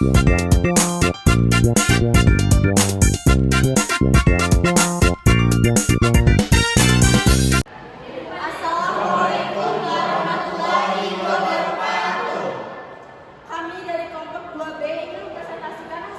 Assalamualaikum warahmatullahi wabarakatuh. Kami dari kelompok 2B ingin mempresentasikan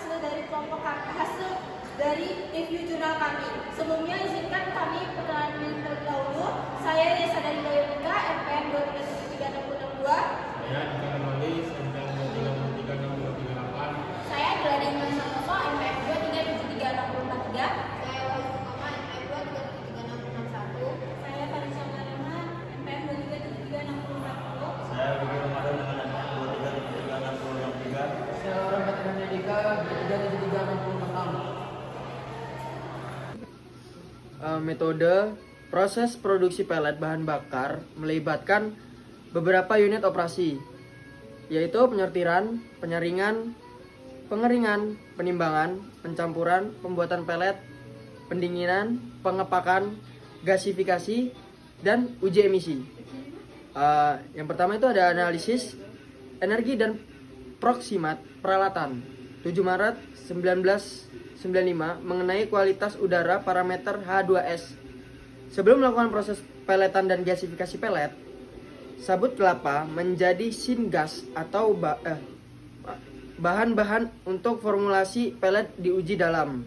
hasil dari review jurnal kami. Sebelumnya izinkan kami perkenalan terlebih dahulu. Saya Reza dari Dayunika, MPN 2373662. Saya Dika Mali, Sembilan 2363638. Saya Gladeng Santoso, MPN 2373643. Saya Wahyu Sukama, MPN 2373661. Saya Farisa Marema, MPN 2373640. Saya Budi Ramadan dengan MPN 2373663. Saya Laura Batina Medika 2373646. Metode proses produksi pelet bahan bakar melibatkan beberapa unit operasi, yaitu penyortiran, penyaringan, pengeringan, penimbangan, pencampuran, pembuatan pelet, pendinginan, pengepakan, gasifikasi, dan uji emisi. Yang pertama itu ada analisis energi dan proksimat peralatan 7 Maret 1995 mengenai kualitas udara parameter H2S. Sebelum melakukan proses peletan dan gasifikasi pelet, sabut kelapa menjadi syngas atau bahan-bahan untuk formulasi pelet diuji dalam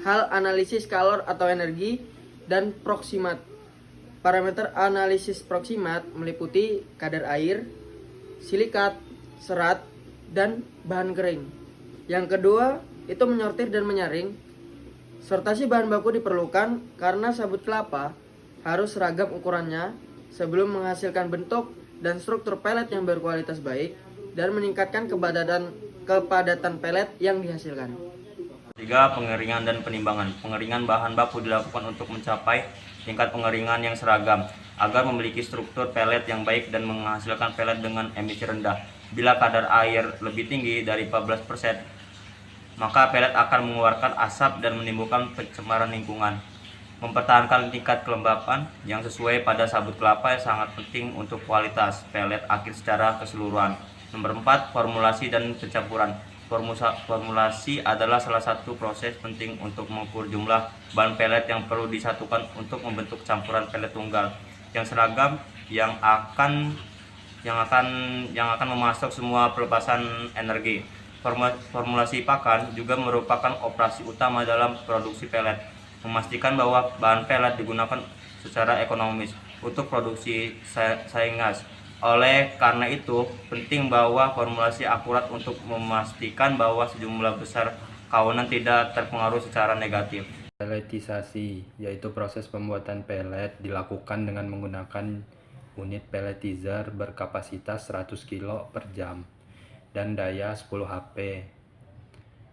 hal analisis kalor atau energi dan proksimat. Parameter analisis proksimat meliputi kadar air, silikat, serat, dan bahan kering. Yang kedua itu menyortir dan menyaring. Sortasi bahan baku diperlukan karena sabut kelapa harus seragam ukurannya sebelum menghasilkan bentuk dan struktur pelet yang berkualitas baik dan meningkatkan kepadatan pelet yang dihasilkan. 3. Pengeringan dan penimbangan. Pengeringan bahan baku dilakukan untuk mencapai tingkat pengeringan yang seragam agar memiliki struktur pelet yang baik dan menghasilkan pelet dengan emisi rendah. Bila kadar air lebih tinggi dari 14%, maka pelet akan mengeluarkan asap dan menimbulkan pencemaran lingkungan. Mempertahankan tingkat kelembapan yang sesuai pada sabut kelapa sangat penting untuk kualitas pelet akhir secara keseluruhan. Nomor 4. Formulasi dan pencampuran. Formulasi adalah salah satu proses penting untuk mengukur jumlah bahan pelet yang perlu disatukan untuk membentuk campuran pelet tunggal yang seragam yang akan memasok semua pelepasan energi. Formulasi pakan juga merupakan operasi utama dalam produksi pelet, memastikan bahwa bahan pelet digunakan secara ekonomis untuk produksi syngas. Oleh karena itu, penting bahwa formulasi akurat untuk memastikan bahwa sejumlah besar kawanan tidak terpengaruh secara negatif. Peletisasi, yaitu proses pembuatan pelet dilakukan dengan menggunakan unit pelletizer berkapasitas 100 kg per jam dan daya 10 HP.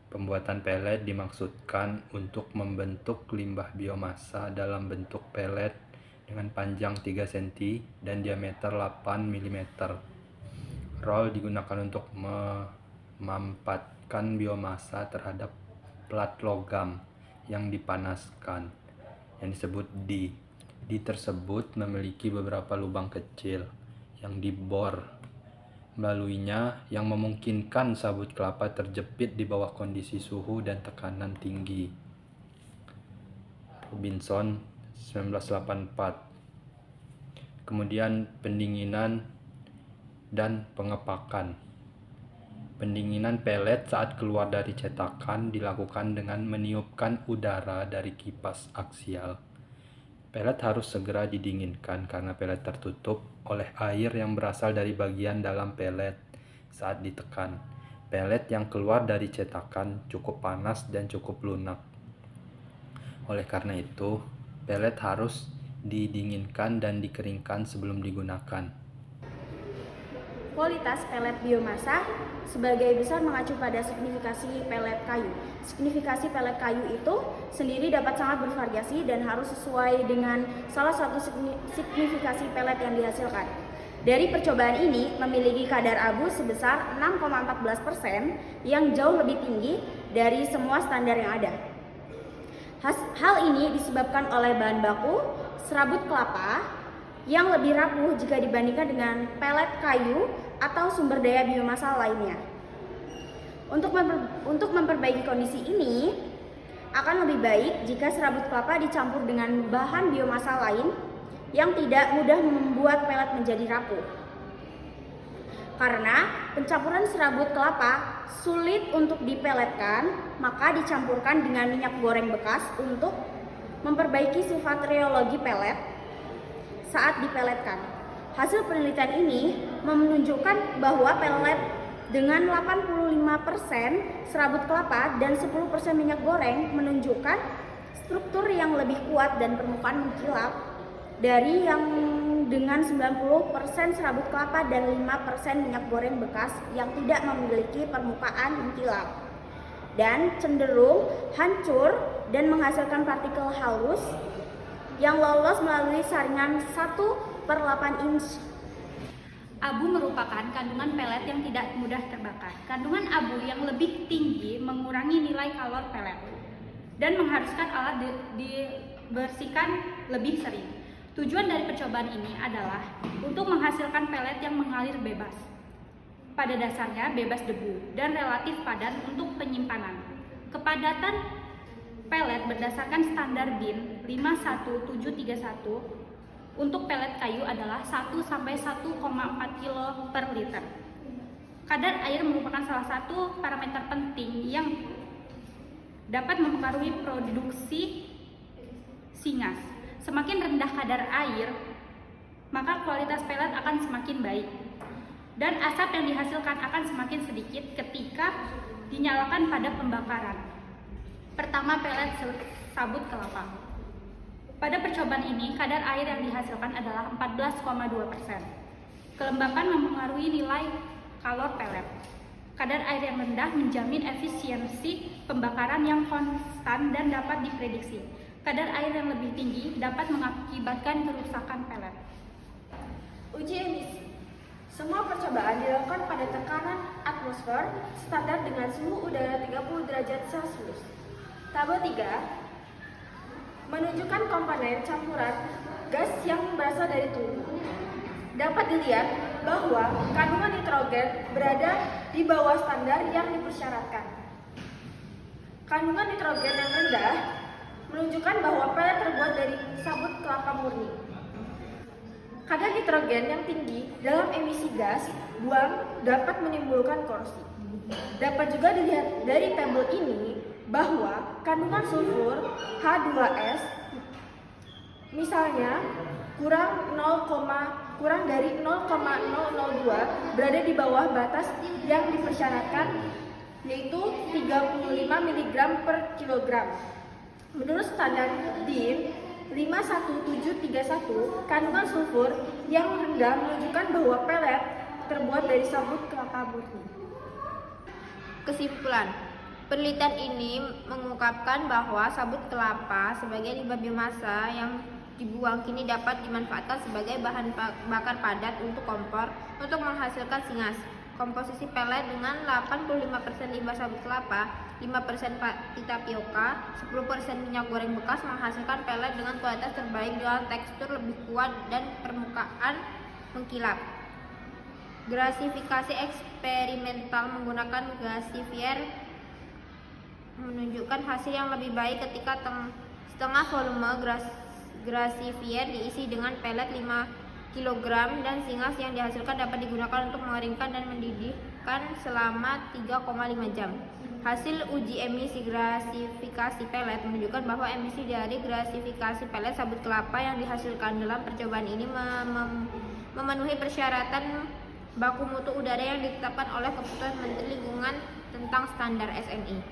Pembuatan pelet dimaksudkan untuk membentuk limbah biomasa dalam bentuk pelet dengan panjang 3 cm dan diameter 8 mm. Roll digunakan untuk memampatkan biomasa terhadap plat logam yang dipanaskan, yang disebut di. Di tersebut memiliki beberapa lubang kecil yang dibor melaluinya yang memungkinkan sabut kelapa terjepit di bawah kondisi suhu dan tekanan tinggi. Robinson 1984. Kemudian pendinginan dan pengepakan. Pendinginan pelet saat keluar dari cetakan dilakukan dengan meniupkan udara dari kipas aksial. Pelet harus segera didinginkan karena pelet tertutup oleh air yang berasal dari bagian dalam pelet saat ditekan. Pelet yang keluar dari cetakan cukup panas dan cukup lunak. Oleh karena itu, pelet harus didinginkan dan dikeringkan sebelum digunakan. Kualitas pelet biomasa sebagai besar mengacu pada signifikasi pelet kayu. Signifikasi pelet kayu itu sendiri dapat sangat bervariasi dan harus sesuai dengan salah satu signifikasi pelet yang dihasilkan. Dari percobaan ini memiliki kadar abu sebesar 6,14% yang jauh lebih tinggi dari semua standar yang ada. Hal ini disebabkan oleh bahan baku serabut kelapa yang lebih rapuh jika dibandingkan dengan pelet kayu atau sumber daya biomasa lainnya. Untuk memperbaiki kondisi ini, akan lebih baik jika serabut kelapa dicampur dengan bahan biomasa lain yang tidak mudah membuat pelet menjadi rapuh. Karena pencampuran serabut kelapa sulit untuk dipeletkan, maka dicampurkan dengan minyak goreng bekas untuk memperbaiki sifat reologi pelet saat dipeletkan. Hasil penelitian ini menunjukkan bahwa pelet dengan 85% serabut kelapa dan 10% minyak goreng menunjukkan struktur yang lebih kuat dan permukaan mengkilap dari yang dengan 90% serabut kelapa dan 5% minyak goreng bekas yang tidak memiliki permukaan mengkilap dan cenderung hancur dan menghasilkan partikel halus yang lolos melalui saringan 1/8 inch. Abu merupakan kandungan pelet yang tidak mudah terbakar. Kandungan abu yang lebih tinggi mengurangi nilai kalor pelet dan mengharuskan alat dibersihkan lebih sering. Tujuan dari percobaan ini adalah untuk menghasilkan pelet yang mengalir bebas. Pada dasarnya bebas debu dan relatif padat untuk penyimpanan. Kepadatan pelet berdasarkan standar DIN 51731 untuk pelet kayu adalah 1-1,4 kg per liter. Kadar air merupakan salah satu parameter penting yang dapat mempengaruhi produksi singas. Semakin rendah kadar air, maka kualitas pelet akan semakin baik. Dan asap yang dihasilkan akan semakin sedikit ketika dinyalakan pada pembakaran. Pertama, pelet sabut kelapa. Pada percobaan ini, kadar air yang dihasilkan adalah 14,2%. Kelembapan mempengaruhi nilai kalor pelet. Kadar air yang rendah menjamin efisiensi pembakaran yang konstan dan dapat diprediksi. Kadar air yang lebih tinggi dapat mengakibatkan kerusakan pelet. Uji emisi. Semua percobaan dilakukan pada tekanan atmosfer standar dengan suhu udara 30 derajat Celcius. Tabel 3 menunjukkan komponen campuran gas yang berasal dari tubuh. Dapat dilihat bahwa kandungan nitrogen berada di bawah standar yang dipersyaratkan. Kandungan nitrogen yang rendah menunjukkan bahwa pelet terbuat dari sabut kelapa murni. Kadar nitrogen yang tinggi dalam emisi gas buang dapat menimbulkan korosif. Dapat juga dilihat dari tabel ini bahwa kandungan sulfur H2S misalnya kurang dari 0,002 berada di bawah batas yang dipersyaratkan, yaitu 35 mg per kilogram. Menurut standar DIN 51731, kandungan sulfur yang rendah menunjukkan bahwa pelet terbuat dari sabut kelapa murni. Kesimpulan, penelitian ini mengungkapkan bahwa sabut kelapa sebagai limbah biomasa yang dibuang kini dapat dimanfaatkan sebagai bahan bakar padat untuk kompor untuk menghasilkan singas. Komposisi pelet dengan 85% limbah sabut kelapa, 5% pati tapioka, 10% minyak goreng bekas menghasilkan pelet dengan kualitas terbaik dengan tekstur lebih kuat dan permukaan mengkilap. Grasifikasi eksperimental menggunakan gasifier menunjukkan hasil yang lebih baik ketika setengah volume grasifier diisi dengan pelet 5 kg dan singas yang dihasilkan dapat digunakan untuk mengeringkan dan mendidihkan selama 3,5 jam. Hasil uji emisi grasifikasi pelet menunjukkan bahwa emisi dari grasifikasi pelet sabut kelapa yang dihasilkan dalam percobaan ini memenuhi persyaratan baku mutu udara yang ditetapkan oleh Keputusan Menteri Lingkungan tentang Standar SNI.